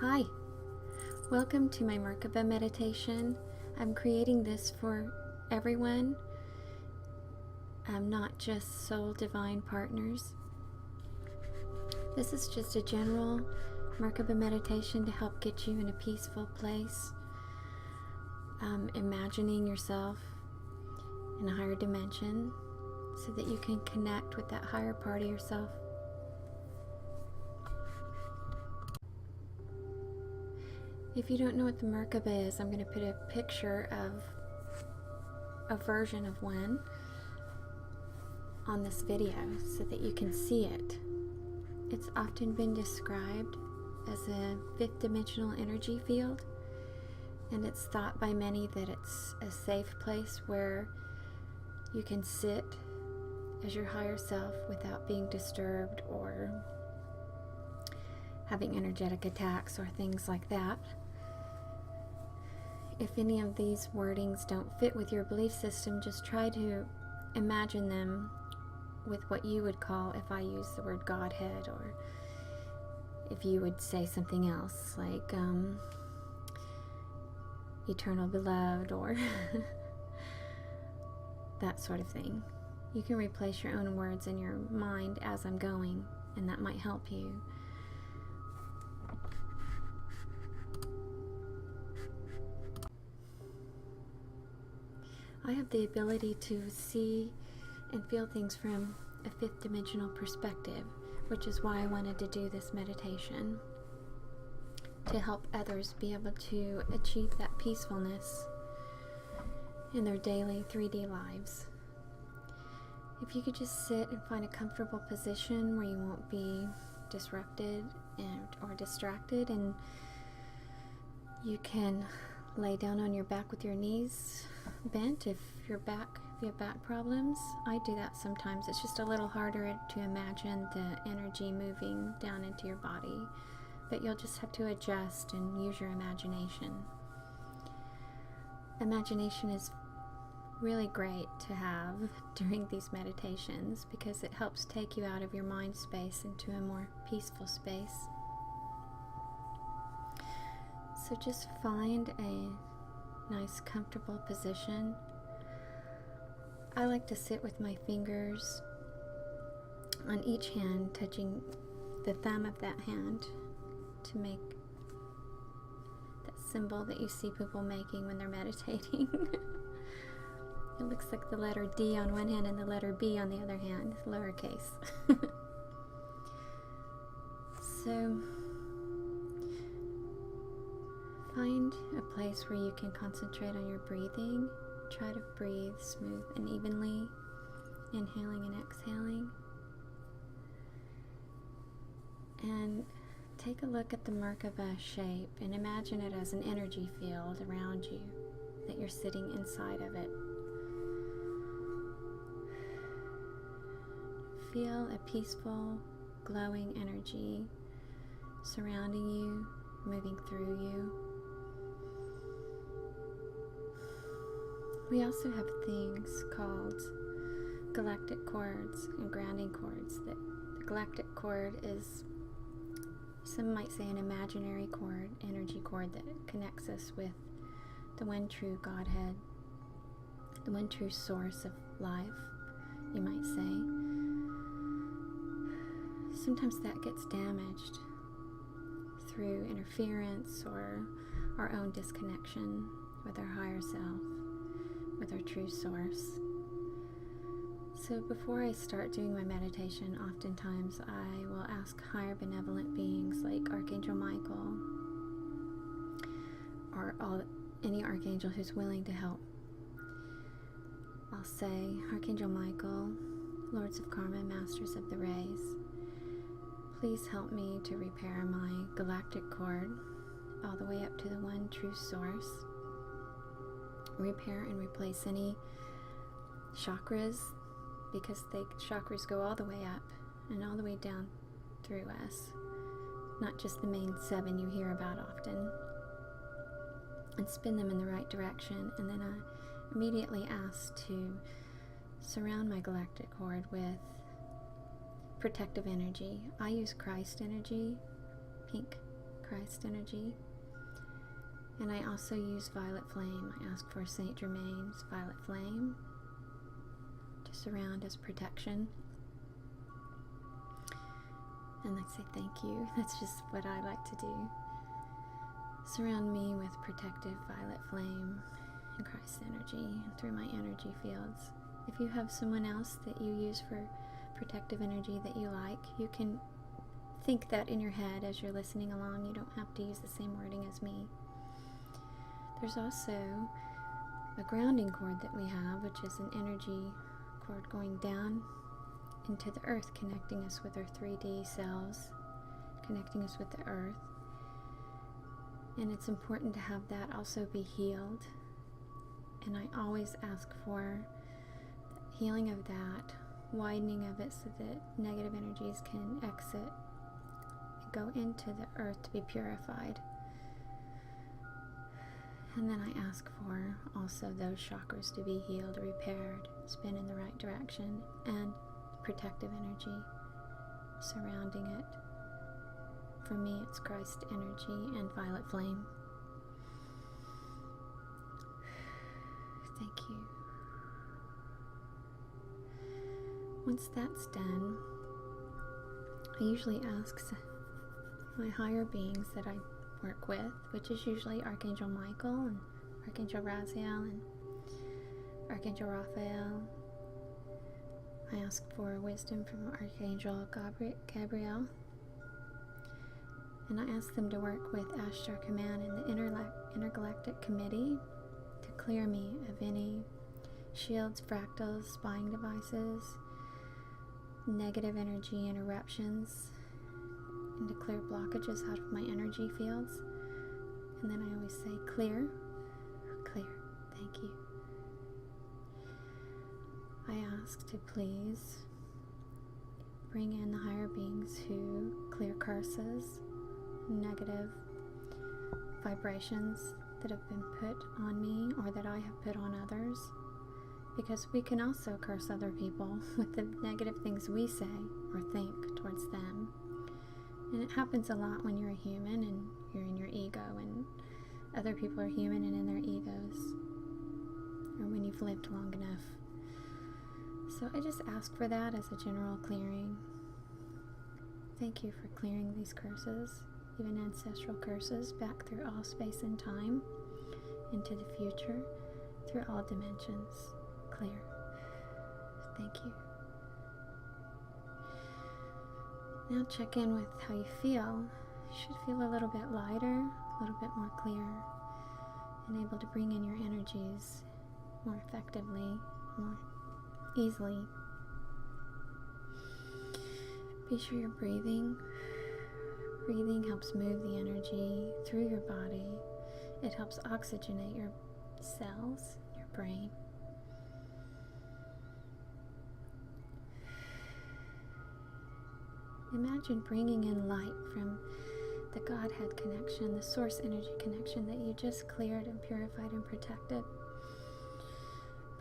Hi, welcome to my Merkaba meditation. I'm creating this for everyone, not just soul divine partners. This is just a general Merkaba meditation to help get you in a peaceful place, imagining yourself in a higher dimension so that you can connect with that higher part of yourself. If you don't know what the Merkaba is, I'm going to put a picture of a version of one on this video so that you can see it. It's often been described as a fifth dimensional energy field, and it's thought by many that it's a safe place where you can sit as your higher self without being disturbed or having energetic attacks or things like that. If any of these wordings don't fit with your belief system, just try to imagine them with what you would call, if I use the word Godhead, or if you would say something else like eternal beloved or that sort of thing. You can replace your own words in your mind as I'm going, and that might help you. I have the ability to see and feel things from a fifth dimensional perspective, which is why I wanted to do this meditation, to help others be able to achieve that peacefulness in their daily 3D lives. If you could just sit and find a comfortable position where you won't be disrupted or distracted, and you can lay down on your back with your knees bent if you have back problems. I do that sometimes. It's just a little harder to imagine the energy moving down into your body, but you'll just have to adjust and use your imagination. Imagination is really great to have during these meditations because it helps take you out of your mind space into a more peaceful space. So just find a nice comfortable position. I like to sit with my fingers on each hand, touching the thumb of that hand to make that symbol that you see people making when they're meditating. It looks like the letter D on one hand and the letter B on the other hand, lowercase. So find a place where you can concentrate on your breathing. Try to breathe smooth and evenly, inhaling and exhaling. And take a look at the Merkaba shape and imagine it as an energy field around you, that you're sitting inside of it. Feel a peaceful, glowing energy surrounding you, moving through you. We also have things called galactic cords and grounding cords. The galactic cord is, some might say, an imaginary cord, energy cord that connects us with the one true Godhead, the one true source of life, you might say. Sometimes that gets damaged through interference or our own disconnection with our higher self, with our true source. So before I start doing my meditation, oftentimes I will ask higher benevolent beings like Archangel Michael or any archangel who's willing to help. I'll say, Archangel Michael, Lords of Karma, Masters of the Rays, please help me to repair my galactic cord all the way up to the one true source. Repair and replace any chakras, because chakras go all the way up and all the way down through us, not just the main 7 you hear about often, and spin them in the right direction. And then I immediately ask to surround my galactic cord with protective energy. I use Christ energy, pink Christ energy. And I also use violet flame. I ask for Saint Germain's violet flame to surround as protection. And I say thank you. That's just what I like to do. Surround me with protective violet flame and Christ energy and through my energy fields. If you have someone else that you use for protective energy that you like, you can think that in your head as you're listening along. You don't have to use the same wording as me. There's also a grounding cord that we have, which is an energy cord going down into the earth, connecting us with our 3D selves, connecting us with the earth. And it's important to have that also be healed. And I always ask for healing of that, widening of it so that negative energies can exit and go into the earth to be purified. And then I ask for also those chakras to be healed, repaired, spin in the right direction, and protective energy surrounding it. For me, it's Christ energy and violet flame. Thank you. Once that's done, I usually ask my higher beings that I work with, which is usually Archangel Michael and Archangel Raziel and Archangel Raphael. I ask for wisdom from Archangel Gabriel, and I ask them to work with Ashtar Command and the Intergalactic Committee to clear me of any shields, fractals, spying devices, negative energy interruptions, and to clear blockages out of my energy fields. And then I always say, clear, clear, thank you. I ask to please bring in the higher beings who clear curses, negative vibrations that have been put on me or that I have put on others, because we can also curse other people with the negative things we say or think towards them. And it happens a lot when you're a human and you're in your ego, and other people are human and in their egos, or when you've lived long enough. So I just ask for that as a general clearing. Thank you for clearing these curses, even ancestral curses, back through all space and time, into the future, through all dimensions. Clear. Thank you. Now check in with how you feel. You should feel a little bit lighter, a little bit more clear, and able to bring in your energies more effectively, more easily. Be sure you're breathing. Breathing helps move the energy through your body. It helps oxygenate your cells, your brain. Imagine bringing in light from the Godhead connection, the source energy connection that you just cleared and purified and protected.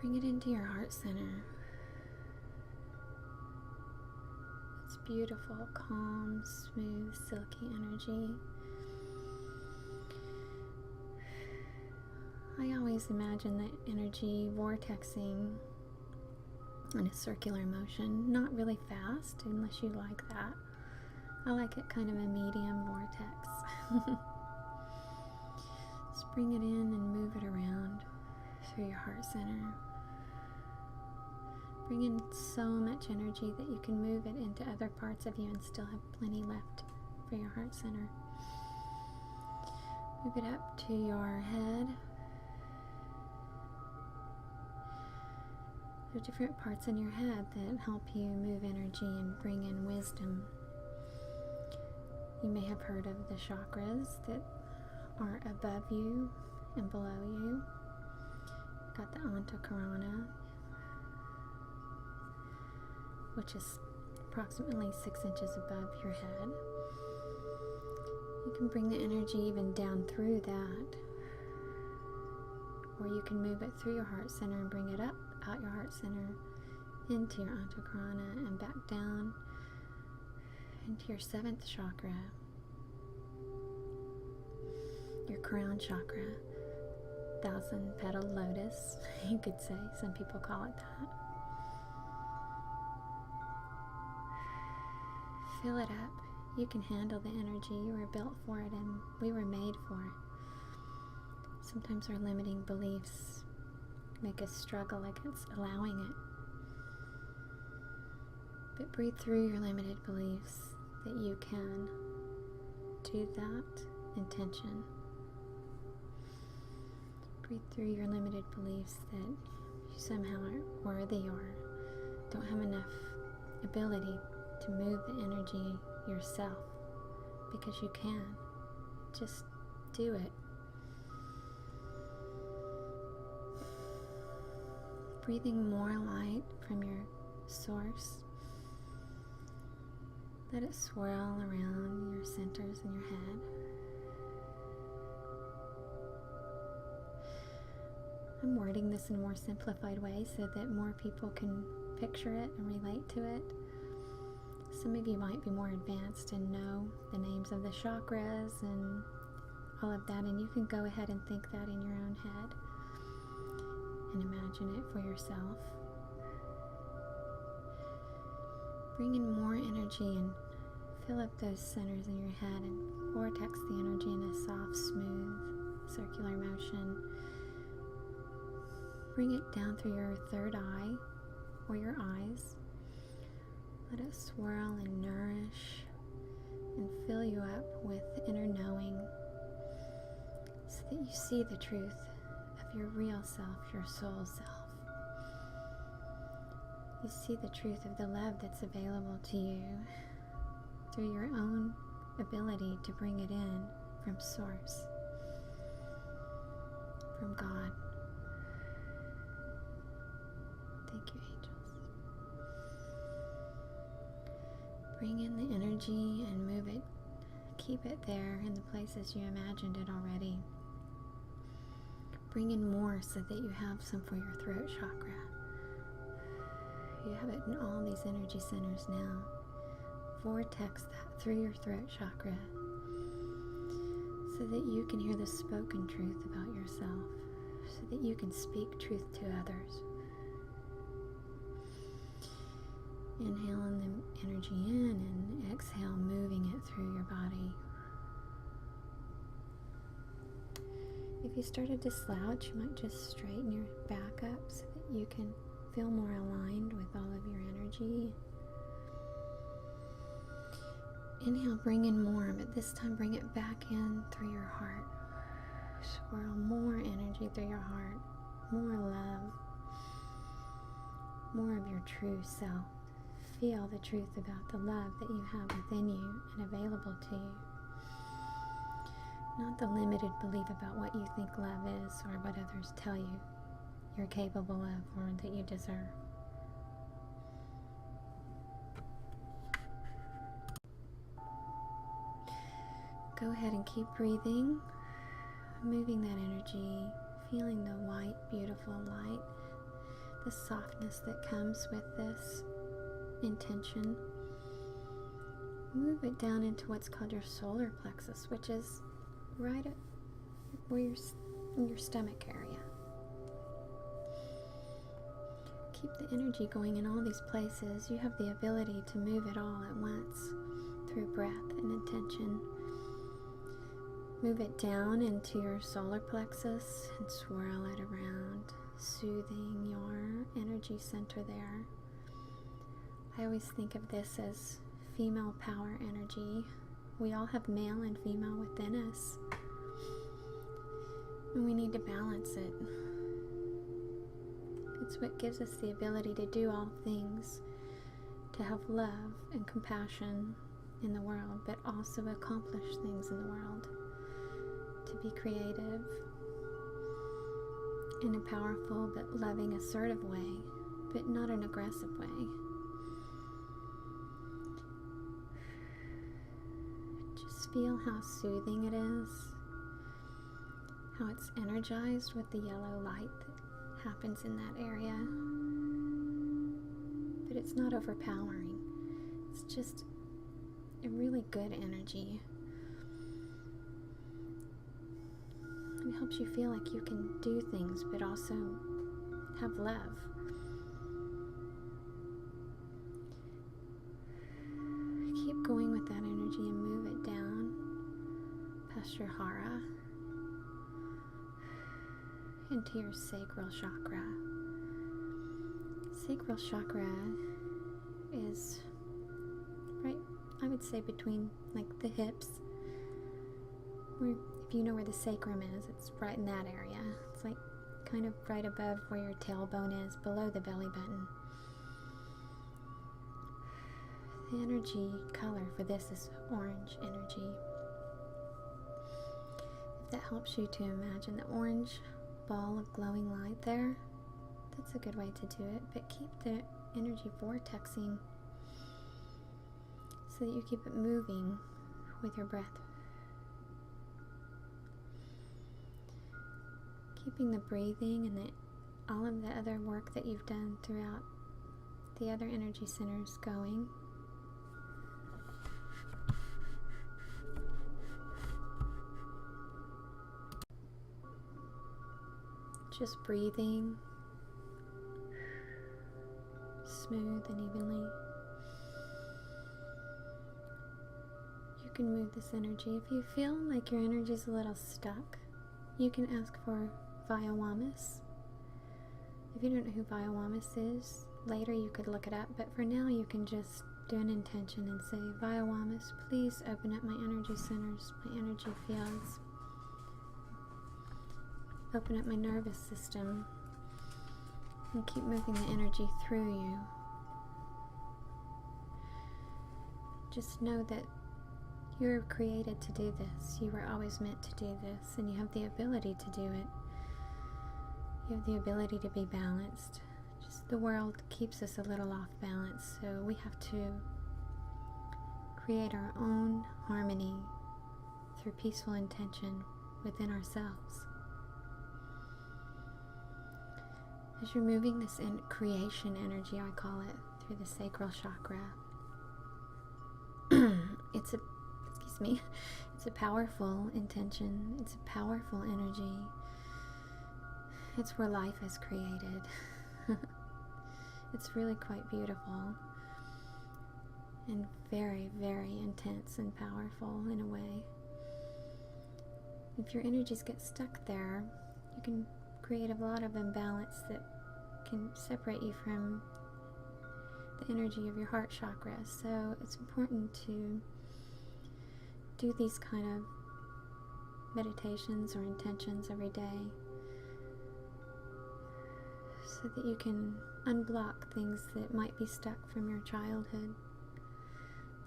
Bring it into your heart center. It's beautiful, calm, smooth, silky energy. I always imagine the energy vortexing in a circular motion, not really fast unless you like that. I like it kind of a medium vortex. Just bring it in and move it around through your heart center. Bring in so much energy that you can move it into other parts of you and still have plenty left for your heart center. Move it up to your head. There are different parts in your head that help you move energy and bring in wisdom. You may have heard of the chakras that are above you and below you. You've got the Antakarana, which is approximately 6 inches above your head. You can bring the energy even down through that, or you can move it through your heart center and bring it up out your heart center into your Antakarana and back down into your 7th chakra, crown chakra, 1,000-petal lotus, you could say. Some people call it that. Fill it up. You can handle the energy. You were built for it, and we were made for it. Sometimes our limiting beliefs make us struggle against allowing it. But breathe through your limited beliefs that you can do that intention. Breathe through your limited beliefs that you somehow aren't worthy or don't have enough ability to move the energy yourself, because you can. Just do it. Breathing more light from your source. Let it swirl around your centers in your head. I'm wording this in a more simplified way so that more people can picture it and relate to it. Some of you might be more advanced and know the names of the chakras and all of that, and you can go ahead and think that in your own head and imagine it for yourself. Bring in more energy and fill up those centers in your head and vortex the energy in a soft, smooth, circular motion. Bring it down through your third eye or your eyes. Let it swirl and nourish and fill you up with inner knowing so that you see the truth of your real self, your soul self. You see the truth of the love that's available to you through your own ability to bring it in from Source, from God. Thank you, angels. Bring in the energy and move it. Keep it there in the places you imagined it already. Bring in more so that you have some for your throat chakra. You have it in all these energy centers now. Vortex that through your throat chakra so that you can hear the spoken truth about yourself, so that you can speak truth to others. Inhaling the energy in and exhale, moving it through your body. If you started to slouch, you might just straighten your back up so that you can feel more aligned with all of your energy. Inhale, bring in more, but this time bring it back in through your heart. Swirl more energy through your heart, more love, more of your true self. Feel the truth about the love that you have within you and available to you. Not the limited belief about what you think love is or what others tell you you're capable of or that you deserve. Go ahead and keep breathing, moving that energy, feeling the white, beautiful light, the softness that comes with this intention. Move it down into what's called your solar plexus, which is right at where in your stomach area. Keep the energy going in all these places. You have the ability to move it all at once through breath and intention. Move it down into your solar plexus and swirl it around, soothing your energy center there. I always think of this as female power energy. We all have male and female within us, and we need to balance it. It's what gives us the ability to do all things, to have love and compassion in the world, but also accomplish things in the world, to be creative in a powerful but loving, assertive way, but not an aggressive way. Just feel how soothing it is, how it's energized with the yellow light that happens in that area. But it's not overpowering. It's just a really good energy. helps you feel like you can do things, but also have love. Keep going with that energy and move it down past your hara into your sacral chakra. Sacral chakra is right, I would say, between like the hips, or if you know where the sacrum is, it's right in that area. It's like kind of right above where your tailbone is, below the belly button. The energy color for this is orange energy. If that helps you to imagine the orange ball of glowing light there, that's a good way to do it. But keep the energy vortexing so that you keep it moving with your breath. Keeping the breathing and all of the other work that you've done throughout the other energy centers going. Just breathing smooth and evenly. You can move this energy. If you feel like your energy is a little stuck, you can ask for Vyawamas. If you don't know who Vyawamas is, later you could look it up, but for now you can just do an intention and say, Vyawamas, please open up my energy centers, my energy fields. Open up my nervous system and keep moving the energy through you. Just know that you're created to do this. You were always meant to do this, and you have the ability to do it. You have the ability to be balanced. Just the world keeps us a little off balance, so we have to create our own harmony through peaceful intention within ourselves. As you're moving this creation energy, I call it, through the sacral chakra, it's a powerful intention. It's a powerful energy. It's where life is created. It's really quite beautiful and very, very intense and powerful in a way. If your energies get stuck there, you can create a lot of imbalance that can separate you from the energy of your heart chakra. So it's important to do these kind of meditations or intentions every day so that you can unblock things that might be stuck from your childhood.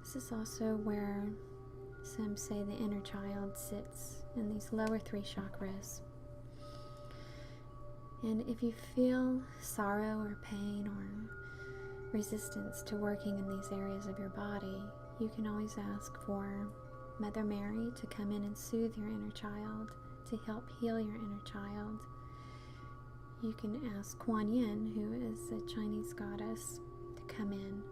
This is also where some say the inner child sits, in these lower three chakras. And if you feel sorrow or pain or resistance to working in these areas of your body, you can always ask for Mother Mary to come in and soothe your inner child, to help heal your inner child. You can ask Kuan Yin, who is a Chinese goddess, to come in.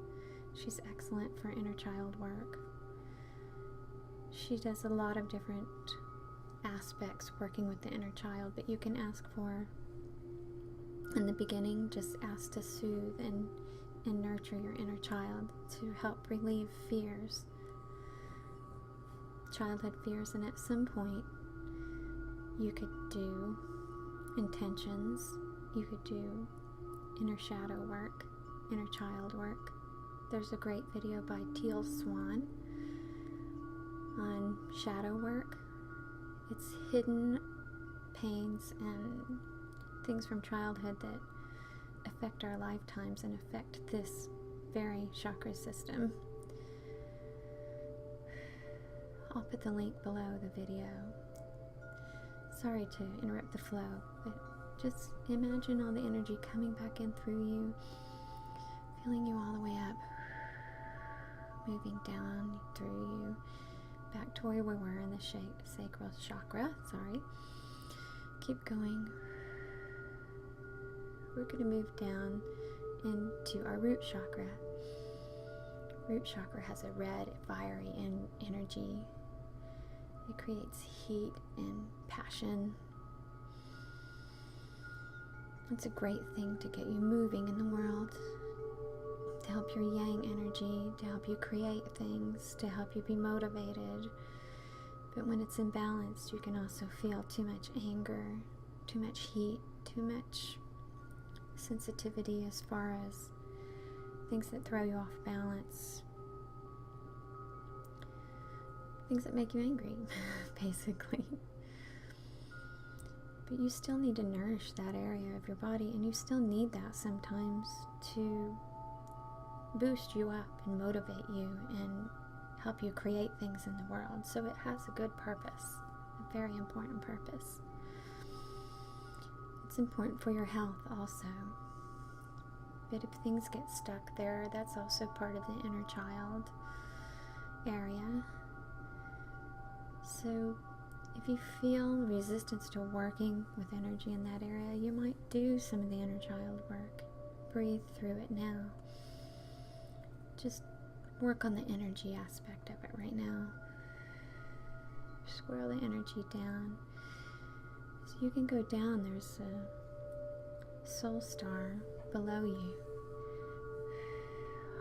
She's excellent for inner child work. She does a lot of different aspects working with the inner child, but you can ask for, in the beginning, just ask to soothe and nurture your inner child, to help relieve fears, childhood fears. And at some point you could do intentions, you could do inner shadow work, inner child work. There's a great video by Teal Swan on shadow work. It's hidden pains and things from childhood that affect our lifetimes and affect this very chakra system. I'll put the link below the video. Sorry to interrupt the flow, but just imagine all the energy coming back in through you, filling you all the way up, moving down through you, back to where we were in the sacral chakra. Sorry. Keep going. We're going to move down into our root chakra. Root chakra has a red, fiery energy. It creates heat and passion. It's a great thing to get you moving in the world, to help your yang energy, to help you create things, to help you be motivated. But when it's imbalanced, you can also feel too much anger, too much heat, too much sensitivity as far as things that throw you off balance, things that make you angry, basically. But you still need to nourish that area of your body, and you still need that sometimes to boost you up and motivate you and help you create things in the world. So it has a good purpose, a very important purpose. It's important for your health also. But if things get stuck there, that's also part of the inner child area. So if you feel resistance to working with energy in that area, you might do some of the inner child work. Breathe through it now. Just work on the energy aspect of it right now. Swirl the energy down. So you can go down, there's a soul star below you.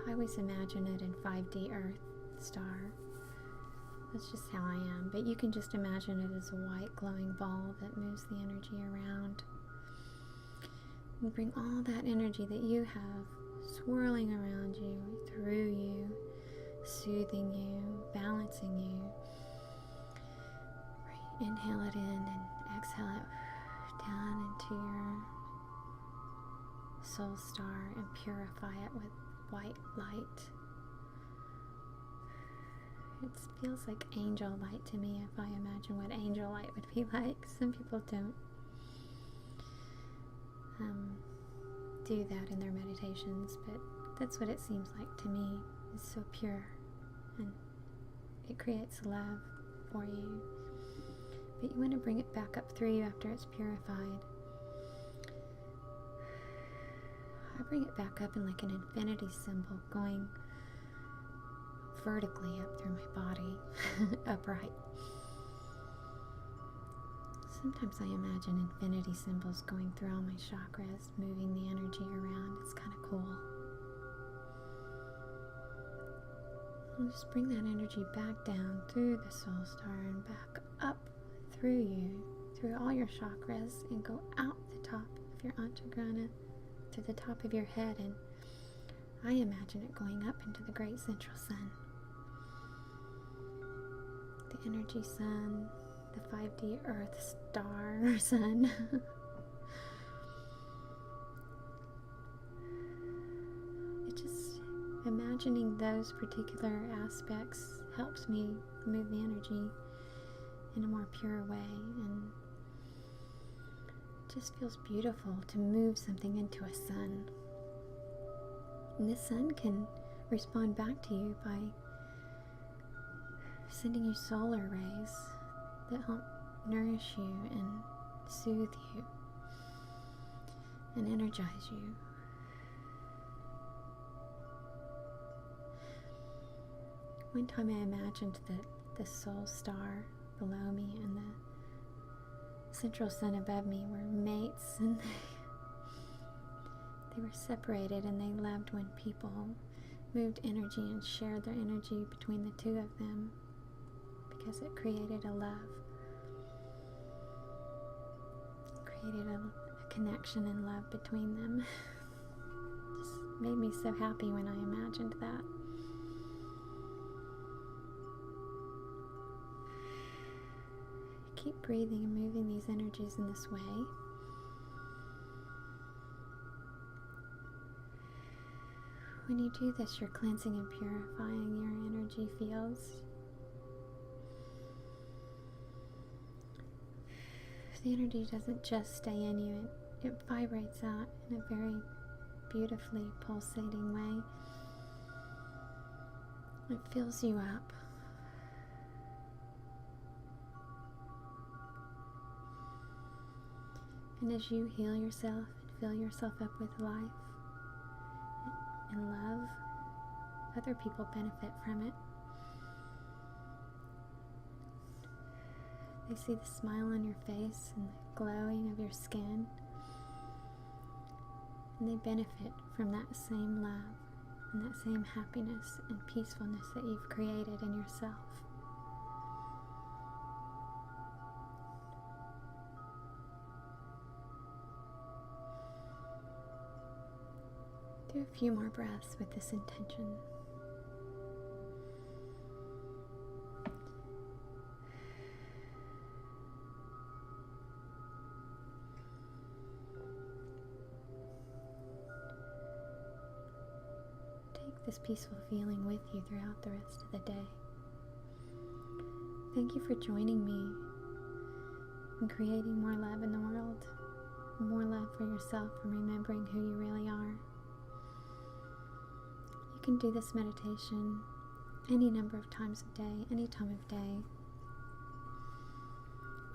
I always imagine it in 5D Earth star. That's just how I am. But you can just imagine it as a white glowing ball that moves the energy around. And bring all that energy that you have swirling around you, through you, soothing you, balancing you. Right. Inhale it in and exhale it down into your soul star and purify it with white light. It feels like angel light to me if I imagine what angel light would be like. Some people don't do that in their meditations, but that's what it seems like to me. It's so pure and it creates love for you. But you want to bring it back up through you after it's purified. I bring it back up in like an infinity symbol going vertically up through my body, upright. Sometimes I imagine infinity symbols going through all my chakras, moving the energy around. It's kind of cool. I'll just bring that energy back down through the soul star and back up through you, through all your chakras, and go out the top of your antagrana to the top of your head, and I imagine it going up into the great central sun. The energy sun, the 5D Earth star sun. It just, imagining those particular aspects helps me move the energy in a more pure way, and it just feels beautiful to move something into a sun. And the sun can respond back to you by sending you solar rays that help nourish you and soothe you and energize you. One time I imagined that the soul star below me and the central sun above me were mates, and they were separated, and they loved when people moved energy and shared their energy between the two of them, because it created a love, created a connection and love between them. Just made me so happy when I imagined that. Keep breathing and moving these energies in this way. When you do this, you're cleansing and purifying your energy fields. The energy doesn't just stay in you, it vibrates out in a very beautifully pulsating way. It fills you up. And as you heal yourself and fill yourself up with life and love, other people benefit from it. They see the smile on your face and the glowing of your skin. and they benefit from that same love and that same happiness and peacefulness that you've created in yourself. Do a few more breaths with this intention. Take this peaceful feeling with you throughout the rest of the day. Thank you for joining me in creating more love in the world, more love for yourself, and remembering who you really are. You can do this meditation any number of times a day, any time of day.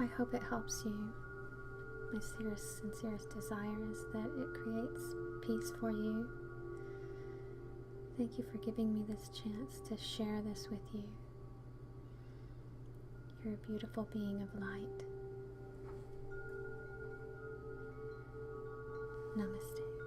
I hope it helps you. My sincerest desire is that it creates peace for you. Thank you for giving me this chance to share this with you. You're a beautiful being of light. Namaste.